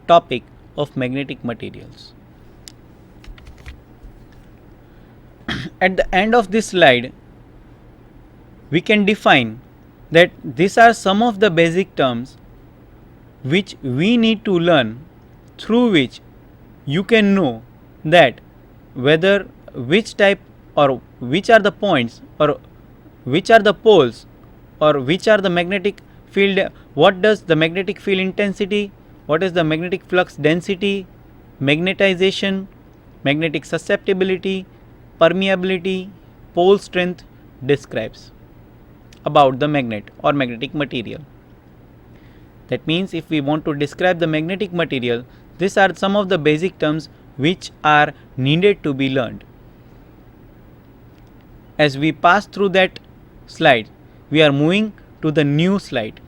topic of magnetic materials. At the end of this slide, we can define that these are some of the basic terms which we need to learn, through which you can know that whether which type or which are the points or which are the poles or which are the magnetic field, what does the magnetic field intensity, what is the magnetic flux density, magnetization, magnetic susceptibility, permeability, pole strength describes about the magnet or magnetic material. That means if we want to describe the magnetic material, these are some of the basic terms which are needed to be learned. As we pass through that slide, we are moving to the new slide.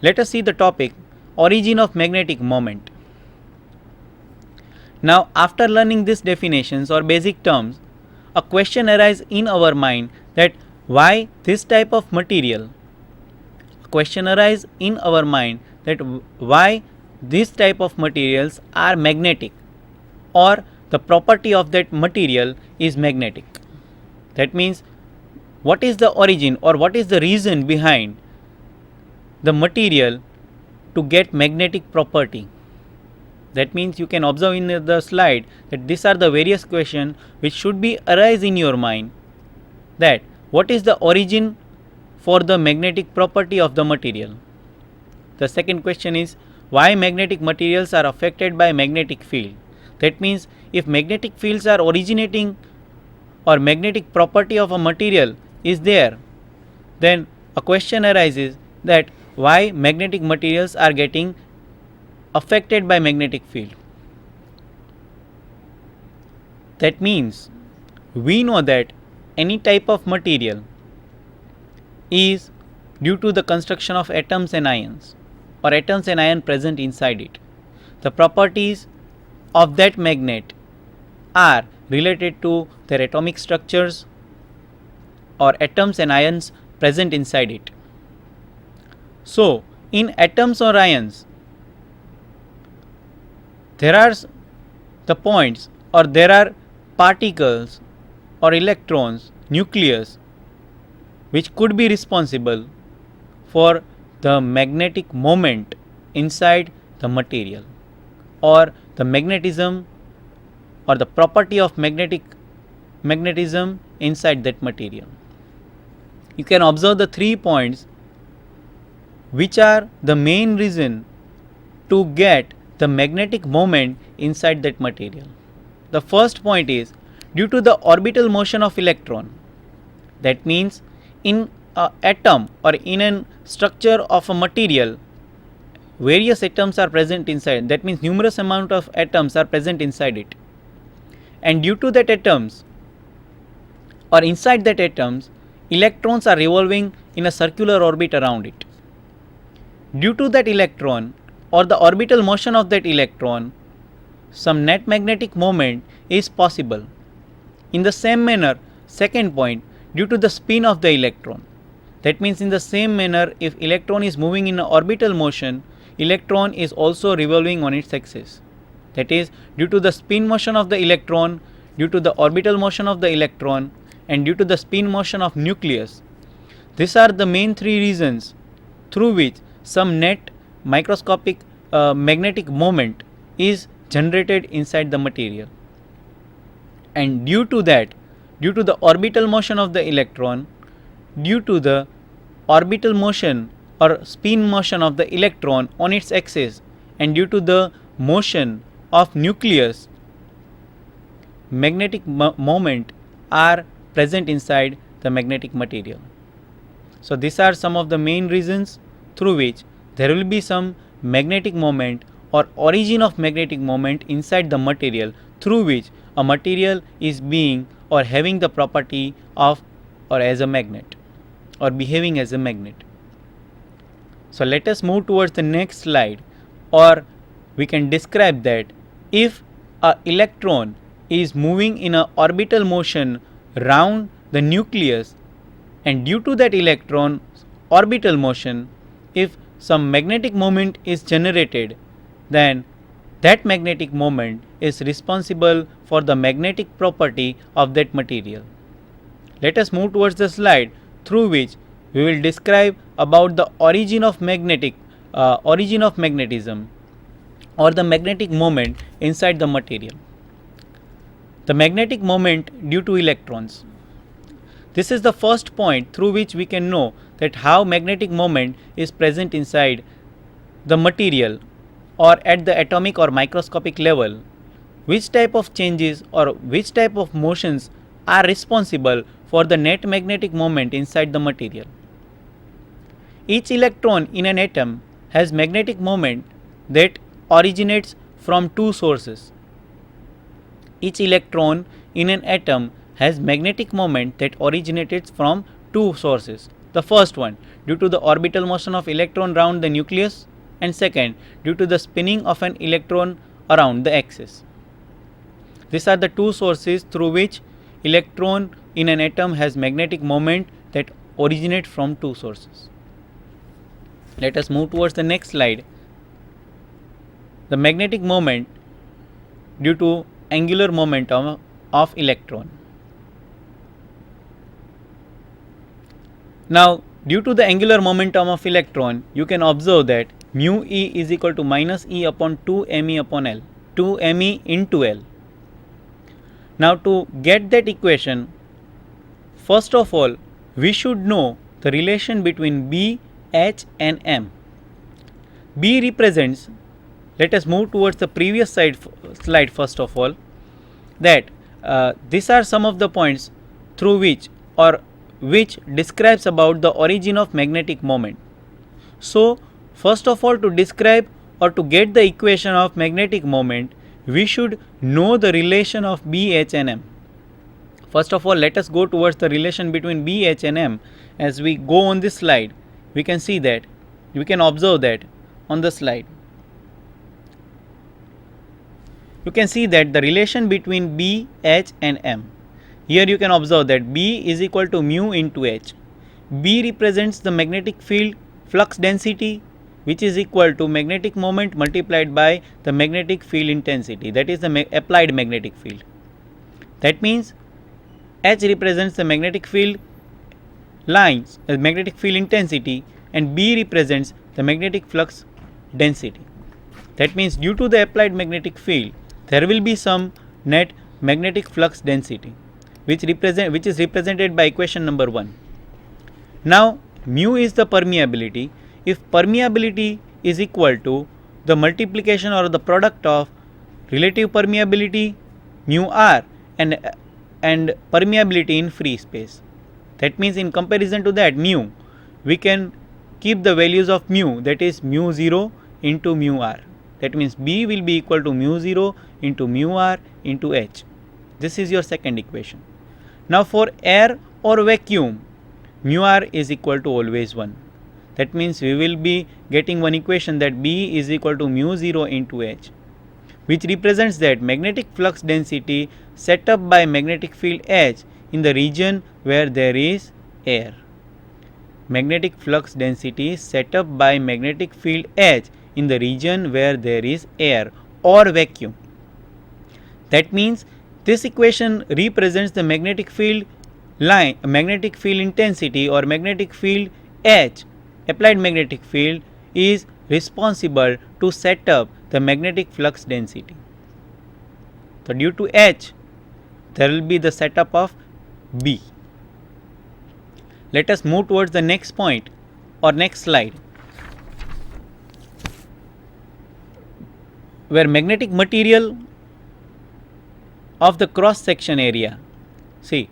Let us see the topic origin of magnetic moment. Now, after learning these definitions or basic terms, a question arises in our mind that why this type of material? A question arises in our mind that why this type of materials are magnetic, or the property of that material is magnetic. That means what is the origin or what is the reason behind the material to get magnetic property. That means you can observe in the slide that these are the various questions which should be arise in your mind, that what is the origin for the magnetic property of the material. The second question is why magnetic materials are affected by magnetic field. That means if magnetic fields are originating or magnetic property of a material is there, then a question arises that why magnetic materials are getting affected by magnetic field. That means we know that any type of material is due to the construction of atoms and ions or atoms and ion present inside it. The properties of that magnet are related to their atomic structures or atoms and ions present inside it. So, in atoms or ions, there are the points or there are particles or electrons, nucleus, which could be responsible for the magnetic moment inside the material or the magnetism or the property of magnetism inside that material. You can observe the 3 points which are the main reason to get the magnetic moment inside that material. The first point is due to the orbital motion of electron. That means in an atom or in a structure of a material, various atoms are present inside. That means numerous amount of atoms are present inside it. And due to that atoms or inside that atoms, electrons are revolving in a circular orbit around it. Due to that electron or the orbital motion of that electron, some net magnetic moment is possible. In the same manner, second point, due to the spin of the electron. That means in the same manner, if electron is moving in an orbital motion, electron is also revolving on its axis. That is due to the spin motion of the electron, due to the orbital motion of the electron, and due to the spin motion of nucleus. These are the main 3 reasons through which some net microscopic magnetic moment is generated inside the material. And due to that, due to the orbital motion of the electron, due to the orbital motion or spin motion of the electron on its axis, and due to the motion of nucleus, magnetic moment are present inside the magnetic material. So these are some of the main reasons through which there will be some magnetic moment or origin of magnetic moment inside the material, through which a material is being or having the property of or as a magnet or behaving as a magnet. So let us move towards the next slide, or we can describe that if a electron is moving in an orbital motion round the nucleus, and due to that electron orbital motion, if some magnetic moment is generated, then that magnetic moment is responsible for the magnetic property of that material. Let us move towards the slide through which we will describe about the origin of magnetism or the magnetic moment inside the material. The magnetic moment due to electrons. This is the first point through which we can know that how magnetic moment is present inside the material or at the atomic or microscopic level, which type of changes or which type of motions are responsible for the net magnetic moment inside the material. Each electron in an atom has magnetic moment that originates from two sources. Each electron in an atom has magnetic moment that originates from two sources. The first one due to the orbital motion of electron around the nucleus, and second due to the spinning of an electron around the axis. These are the two sources through which electron in an atom has magnetic moment that originate from two sources. Let us move towards the next slide. The magnetic moment due to angular momentum of electron. Now, due to the angular momentum of electron, you can observe that mu e is equal to minus e upon 2 me upon L, 2 me into L. Now, to get that equation, first of all, we should know the relation between B, H and M. B represents, let us move towards the previous slide first of all, that these are some of the points through which or which describes about the origin of magnetic moment. So, first of all, to describe or to get the equation of magnetic moment, we should know the relation of B, H and M. First of all, let us go towards the relation between B, H and M. As we go on this slide, we can see that, we can observe that on the slide. You can see that the relation between B, H and M. Here you can observe that B is equal to mu into H. B represents the magnetic field flux density, which is equal to magnetic moment multiplied by the magnetic field intensity, that is the applied magnetic field. That means H represents the magnetic field lines, magnetic field intensity, and B represents the magnetic flux density. That means due to the applied magnetic field, there will be some net magnetic flux density, which is represented by equation number 1. Now, mu is the permeability. If permeability is equal to the multiplication or the product of relative permeability mu r and permeability in free space, that means in comparison to that mu, we can keep the values of mu, that is mu 0 into mu r. That means B will be equal to mu 0 into mu r into H. This is your second equation. Now, for air or vacuum, mu r is equal to always 1. That means we will be getting one equation that B is equal to mu 0 into H, which represents that magnetic flux density set up by magnetic field H in the region where there is air. Magnetic flux density set up by magnetic field H in the region where there is air or vacuum. That means this equation represents the magnetic field line, magnetic field intensity or magnetic field H, applied magnetic field, is responsible to set up the magnetic flux density. So, due to H, there will be the setup of B. Let us move towards the next point or next slide, where magnetic material of the cross section area, see,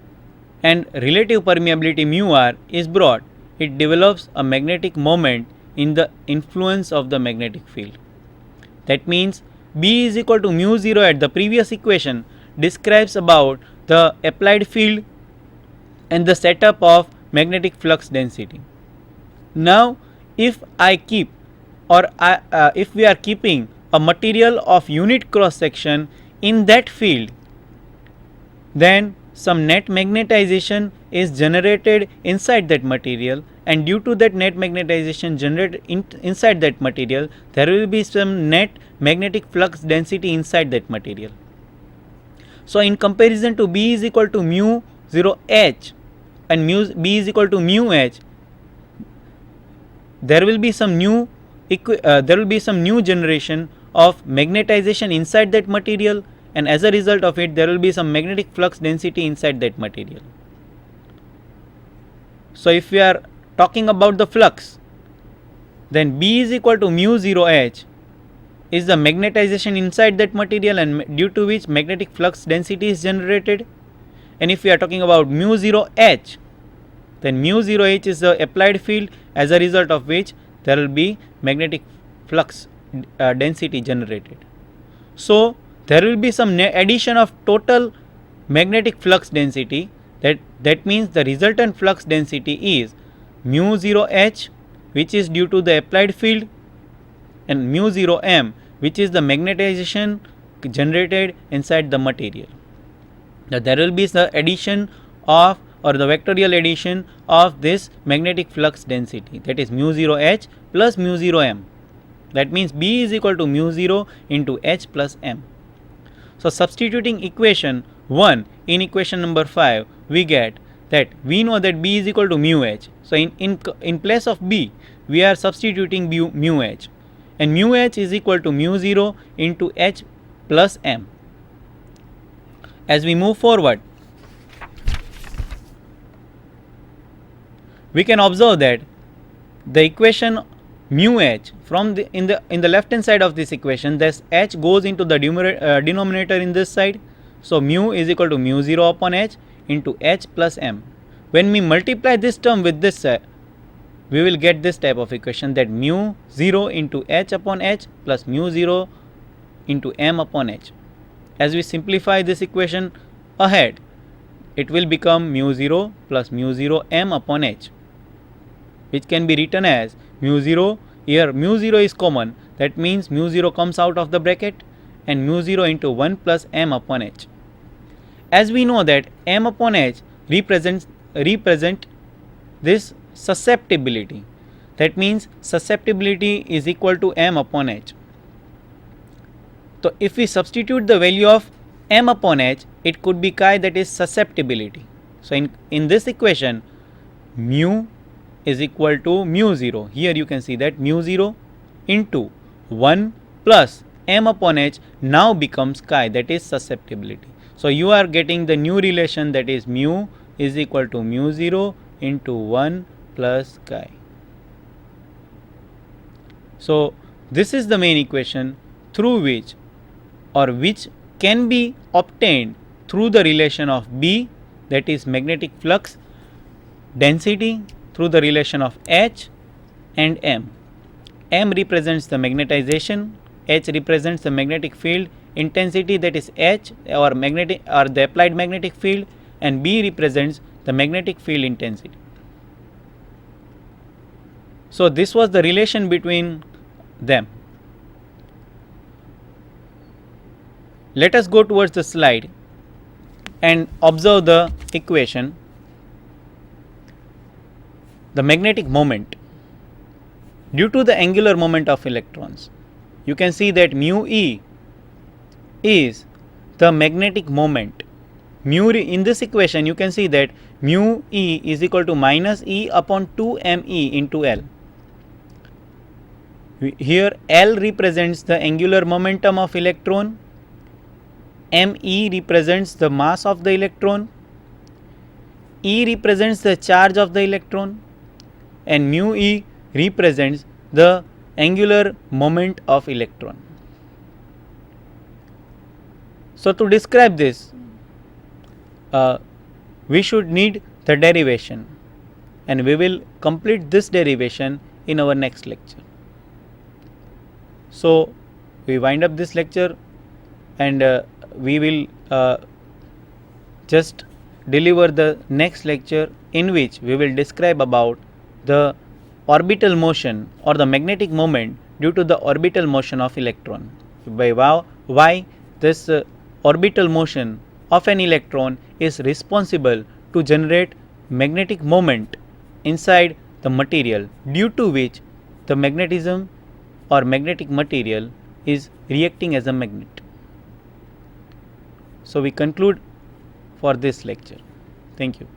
and relative permeability mu r is brought, it develops a magnetic moment in the influence of the magnetic field. That means B is equal to mu 0 at the previous equation describes about the applied field and the setup of magnetic flux density. Now, if I keep or if we are keeping a material of unit cross section in that field, then some net magnetization is generated inside that material, and due to that net magnetization generated inside that material, there will be some net magnetic flux density inside that material. So in comparison to B is equal to mu 0 H and B is equal to mu H, there will be some new generation of magnetization inside that material, and as a result of it there will be some magnetic flux density inside that material. So if we are talking about the flux, then B is equal to mu 0 H is the magnetization inside that material, and due to which magnetic flux density is generated. And if we are talking about mu 0 H, then mu 0 H is the applied field, as a result of which there will be magnetic flux density generated. So there will be some addition of total magnetic flux density. That means the resultant flux density is mu 0 H, which is due to the applied field, and mu 0 M, which is the magnetization generated inside the material. Now there will be the addition of, or the vectorial addition of this magnetic flux density, that is mu 0 H plus mu 0 M. That means B is equal to mu 0 into H plus M. So substituting equation 1 in equation number 5, we get that we know that B is equal to mu H. So in place of B, we are substituting mu H, and mu H is equal to mu 0 into H plus M. As we move forward, we can observe that the equation mu H from in the left hand side of this equation, this H goes into the denominator in this side. So mu is equal to mu 0 upon H into H plus M. When we multiply this term with this, we will get this type of equation, that mu 0 into H upon H plus mu 0 into M upon H. As we simplify this equation ahead, it will become mu 0 plus mu 0 M upon H, which can be written as mu 0. Here mu 0 is common, that means mu 0 comes out of the bracket, and mu 0 into 1 plus M upon H. As we know that M upon H represent this susceptibility, that means susceptibility is equal to M upon H. So if we substitute the value of M upon H, it could be chi, that is susceptibility. So in this equation, mu is equal to mu 0. Here you can see that mu 0 into 1 plus M upon H now becomes chi, that is susceptibility. So you are getting the new relation, that is mu is equal to mu 0 into 1 plus chi. So this is the main equation through which, or which can be obtained through the relation of B, that is magnetic flux density, through the relation of H and M. M represents the magnetization, H represents the magnetic field intensity, that is H or the applied magnetic field, and B represents the magnetic field intensity. So this was the relation between them. Let us go towards the slide and observe the equation. The magnetic moment. Due to the angular moment of electrons, you can see that mu E is the magnetic moment. In this equation, you can see that mu E is equal to minus E upon 2 me into L. Here L represents the angular momentum of electron, me represents the mass of the electron, E represents the charge of the electron, and mu E represents the angular moment of electron. So to describe this, we should need the derivation, and we will complete this derivation in our next lecture. So we wind up this lecture, and we will just deliver the next lecture, in which we will describe about the orbital motion or the magnetic moment due to the orbital motion of electron. By why this orbital motion of an electron is responsible to generate magnetic moment inside the material, due to which the magnetism or magnetic material is reacting as a magnet. So we conclude for this lecture. Thank you.